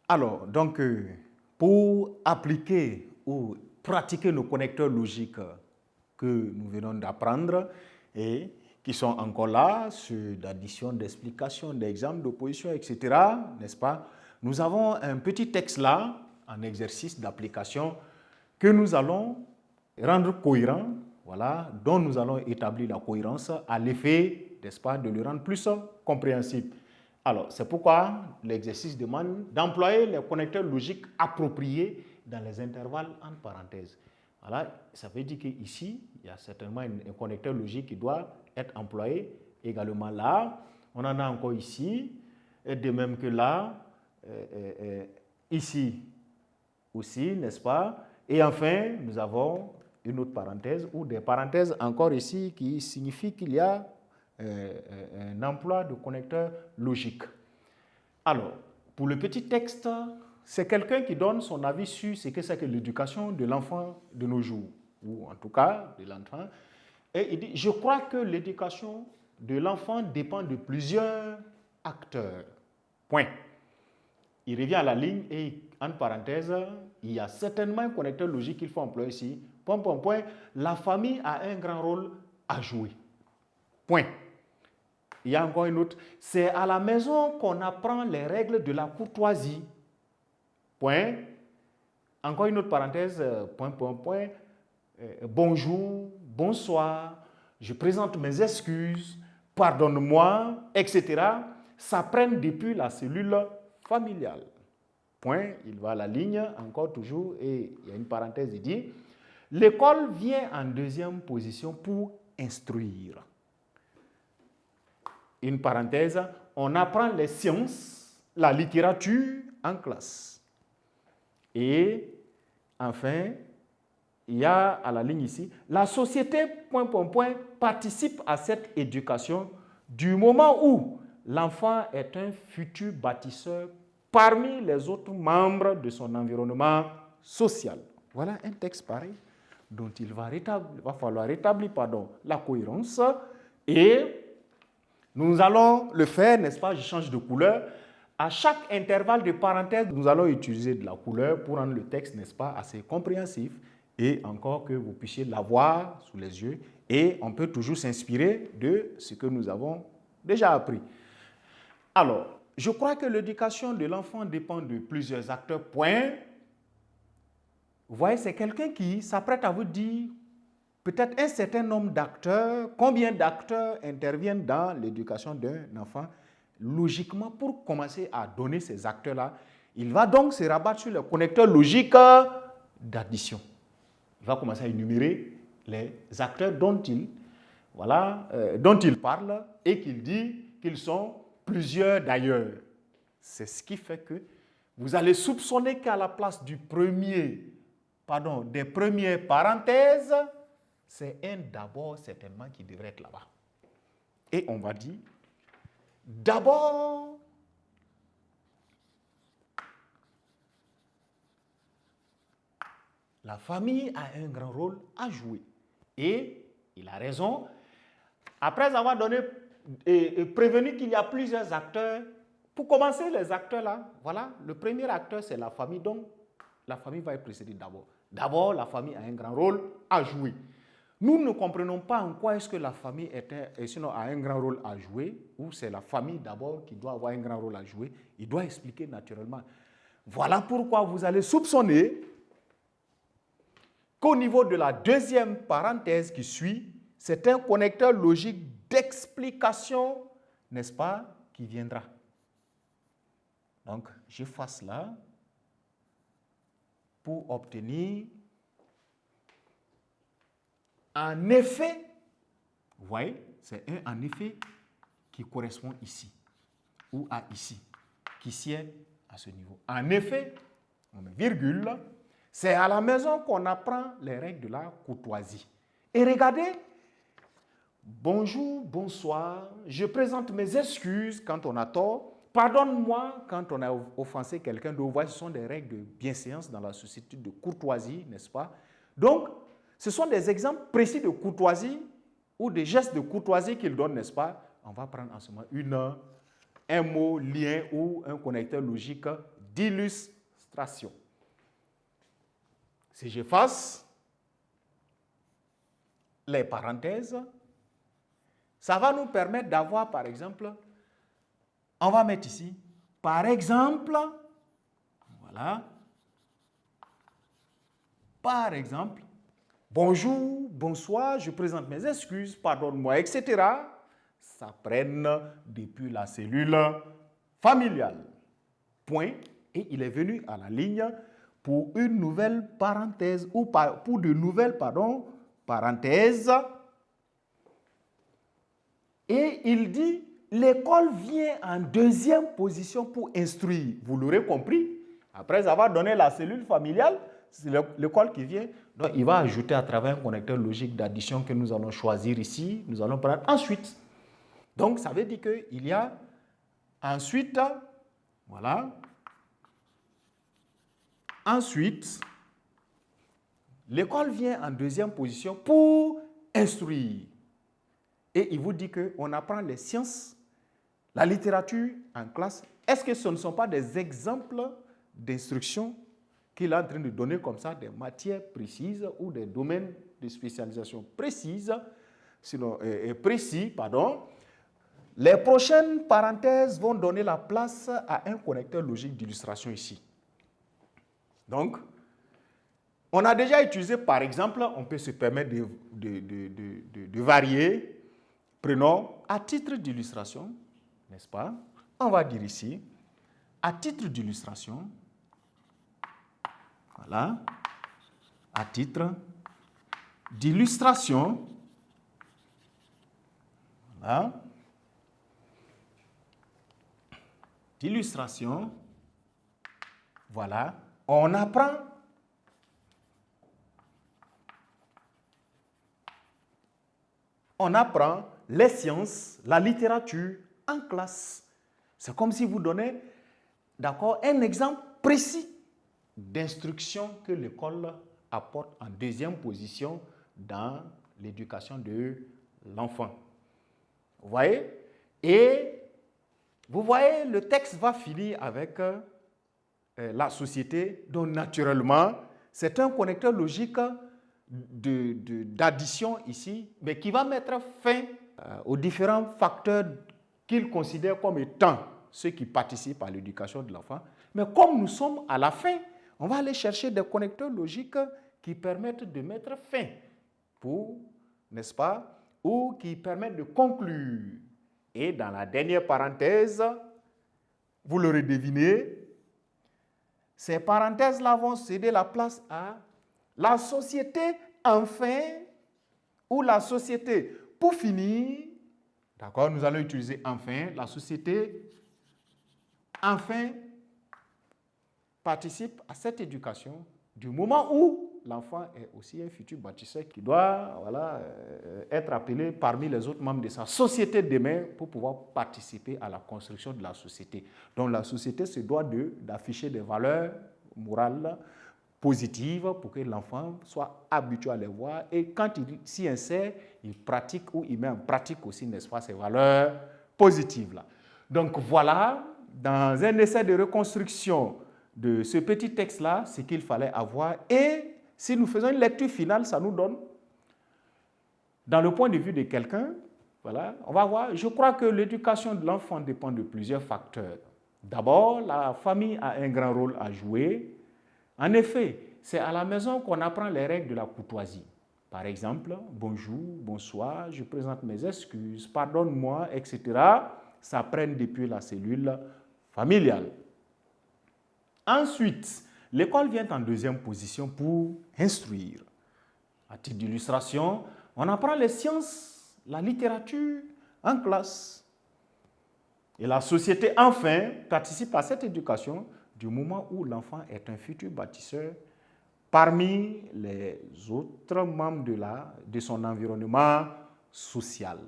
Alors, donc, pour appliquer ou pratiquer nos connecteurs logiques que nous venons d'apprendre et qui sont encore là, sur d'addition, d'explication, d'exemples, d'opposition, etc., n'est-ce pas? Nous avons un petit texte là, en exercice d'application, que nous allons rendre cohérent, voilà, dont nous allons établir la cohérence à l'effet, n'est-ce pas, de le rendre plus compréhensible. Alors, c'est pourquoi l'exercice demande d'employer les connecteurs logiques appropriés dans les intervalles entre parenthèses. Voilà, ça veut dire qu'ici, il y a certainement un connecteur logique qui doit être employé également là. On en a encore ici, et de même que là, ici aussi, n'est-ce pas? Et enfin, nous avons une autre parenthèse ou des parenthèses encore ici qui signifient qu'il y a un emploi de connecteur logique. Alors, pour le petit texte, c'est quelqu'un qui donne son avis sur ce que c'est que l'éducation de l'enfant de nos jours, ou en tout cas de l'enfant. Et il dit, je crois que l'éducation de l'enfant dépend de plusieurs acteurs. Point. Il revient à la ligne et, en parenthèse, il y a certainement un connecteur logique qu'il faut employer ici. Point, point, point. La famille a un grand rôle à jouer. Point. Il y a encore une autre. C'est à la maison qu'on apprend les règles de la courtoisie. Point. Encore une autre parenthèse. Point, point, point. Bonjour, bonsoir, je présente mes excuses, pardonne-moi, etc. S'apprennent depuis la cellule familiale. Point. Il va à la ligne, encore toujours, et il y a une parenthèse, il dit « L'école vient en deuxième position pour instruire. » Une parenthèse, on apprend les sciences, la littérature en classe. Et enfin, il y a à la ligne ici, la société, point, point, point, participe à cette éducation du moment où l'enfant est un futur bâtisseur parmi les autres membres de son environnement social. Voilà un texte pareil dont il va falloir rétablir la cohérence et nous allons le faire, n'est-ce pas? Je change de couleur. À chaque intervalle de parenthèse, nous allons utiliser de la couleur pour rendre le texte, n'est-ce pas, assez compréhensif et encore que vous puissiez l'avoir sous les yeux. Et on peut toujours s'inspirer de ce que nous avons déjà appris. Alors, je crois que l'éducation de l'enfant dépend de plusieurs acteurs. Point. Vous voyez, c'est quelqu'un qui s'apprête à vous dire peut-être un certain nombre d'acteurs, combien d'acteurs interviennent dans l'éducation d'un enfant. Logiquement, pour commencer à donner ces acteurs-là, il va donc se rabattre sur le connecteur logique d'addition. Il va commencer à énumérer les acteurs dont il parle et qu'il dit qu'ils sont plusieurs d'ailleurs. C'est ce qui fait que vous allez soupçonner qu'à la place des premières parenthèses, c'est un d'abord certainement qui devrait être là-bas. Et on va dire, d'abord, la famille a un grand rôle à jouer. Et il a raison. Après avoir donné et prévenu qu'il y a plusieurs acteurs, pour commencer les acteurs là, voilà, le premier acteur c'est la famille, donc la famille va être précédée d'abord. D'abord, la famille a un grand rôle à jouer. Nous ne comprenons pas en quoi est-ce que la famille a un grand rôle à jouer, ou c'est la famille d'abord qui doit avoir un grand rôle à jouer. Il doit expliquer naturellement. Voilà pourquoi vous allez soupçonner qu'au niveau de la deuxième parenthèse qui suit, c'est un connecteur logique d'explication, n'est-ce pas, qui viendra. Donc, j'efface là pour obtenir en effet, vous voyez, c'est un en effet qui correspond ici ou à ici, qui sied à ce niveau. En effet, on met virgule, c'est à la maison qu'on apprend les règles de la courtoisie. Et regardez, bonjour, bonsoir, je présente mes excuses quand on a tort, pardonne-moi quand on a offensé quelqu'un d'autre. Vous voyez, ce sont des règles de bienséance dans la société de courtoisie, n'est-ce pas? Donc, ce sont des exemples précis de courtoisie ou des gestes de courtoisie qu'il donne, n'est-ce pas? On va prendre en ce moment un mot, lien ou un connecteur logique d'illustration. Si j'efface les parenthèses, ça va nous permettre d'avoir, par exemple, on va mettre ici, par exemple, voilà, par exemple, bonjour, bonsoir, je présente mes excuses, pardonne-moi, etc. Ça prenne depuis la cellule familiale. Point. Et il est venu à la ligne pour une nouvelle parenthèse, ou pour de nouvelles, parenthèses. Et il dit, l'école vient en deuxième position pour instruire. Vous l'aurez compris. Après avoir donné la cellule familiale, c'est l'école qui vient. Donc, il va ajouter à travers un connecteur logique d'addition que nous allons choisir ici. Nous allons prendre ensuite. Donc, ça veut dire qu'il y a ensuite, voilà. Ensuite, l'école vient en deuxième position pour instruire. Et il vous dit qu'on apprend les sciences, la littérature en classe. Est-ce que ce ne sont pas des exemples d'instruction qu'il est en train de donner comme ça, des matières précises ou des domaines de spécialisation précis? Les prochaines parenthèses vont donner la place à un connecteur logique d'illustration ici. Donc, on a déjà utilisé, par exemple, on peut se permettre de varier. Prenons à titre d'illustration, n'est-ce pas? On va dire ici, à titre d'illustration, voilà, à titre d'illustration, voilà, d'illustration, voilà, on apprend les sciences, la littérature en classe. C'est comme si vous donnez, d'accord, un exemple précis d'instruction que l'école apporte en deuxième position dans l'éducation de l'enfant. Vous voyez? Et vous voyez, le texte va finir avec la société, donc naturellement, c'est un connecteur logique d'addition ici, mais qui va mettre fin aux différents facteurs qu'il considère comme étant ceux qui participent à l'éducation de l'enfant. Mais comme nous sommes à la fin, on va aller chercher des connecteurs logiques qui permettent de mettre fin pour, n'est-ce pas, ou qui permettent de conclure. Et dans la dernière parenthèse, vous l'aurez deviné, ces parenthèses-là vont céder la place à la société enfin, ou la société. Pour finir, d'accord, nous allons utiliser enfin, la société enfin participe à cette éducation du moment où l'enfant est aussi un futur bâtisseur qui doit être appelé parmi les autres membres de sa société demain pour pouvoir participer à la construction de la société. Donc la société se doit d'afficher des valeurs morales positives pour que l'enfant soit habitué à les voir et quand il s'y insère, il pratique ou il met en pratique aussi, n'est-ce pas, ces valeurs positives-là. Donc voilà, dans un essai de reconstruction de ce petit texte-là, ce qu'il fallait avoir. Et si nous faisons une lecture finale, ça nous donne, dans le point de vue de quelqu'un, voilà, on va voir, je crois que l'éducation de l'enfant dépend de plusieurs facteurs. D'abord, la famille a un grand rôle à jouer. En effet, c'est à la maison qu'on apprend les règles de la courtoisie. Par exemple, bonjour, bonsoir, je présente mes excuses, pardonne-moi, etc. Ça prenne depuis la cellule familiale. Ensuite, l'école vient en deuxième position pour instruire. À titre d'illustration, on apprend les sciences, la littérature en classe. Et la société, enfin, participe à cette éducation du moment où l'enfant est un futur bâtisseur parmi les autres membres de son environnement social.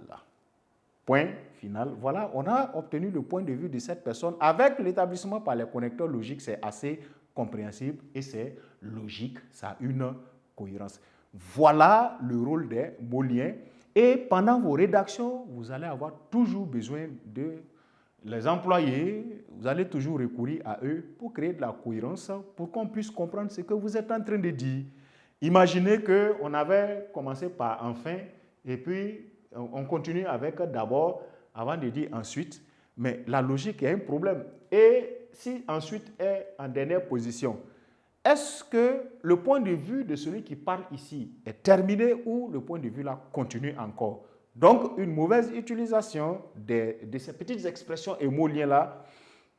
Point final. Voilà, on a obtenu le point de vue de cette personne. Avec l'établissement par les connecteurs logiques, c'est assez compréhensible et c'est logique, ça a une cohérence. Voilà le rôle des mots liens. Et pendant vos rédactions, vous allez avoir toujours besoin de les employés, vous allez toujours recourir à eux pour créer de la cohérence, pour qu'on puisse comprendre ce que vous êtes en train de dire. Imaginez qu'on avait commencé par enfin, et puis on continue avec d'abord, avant de dire ensuite, mais la logique est un problème. Et si ensuite est en dernière position, est-ce que le point de vue de celui qui parle ici est terminé ou le point de vue là continue encore? Donc, une mauvaise utilisation de ces petites expressions et mots liens-là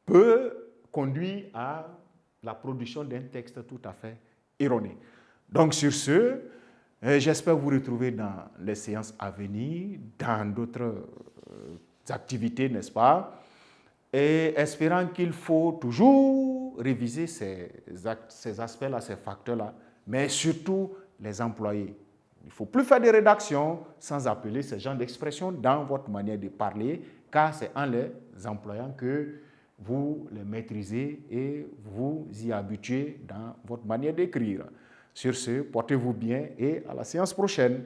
peut conduire à la production d'un texte tout à fait erroné. Donc, sur ce, j'espère vous retrouver dans les séances à venir, dans d'autres activités, n'est-ce pas? Et espérant qu'il faut toujours réviser ces aspects-là, ces facteurs-là, mais surtout les employés. Il ne faut plus faire de rédaction sans appeler ce genre d'expression dans votre manière de parler, car c'est en les employant que vous les maîtrisez et vous y habituez dans votre manière d'écrire. Sur ce, portez-vous bien et à la séance prochaine.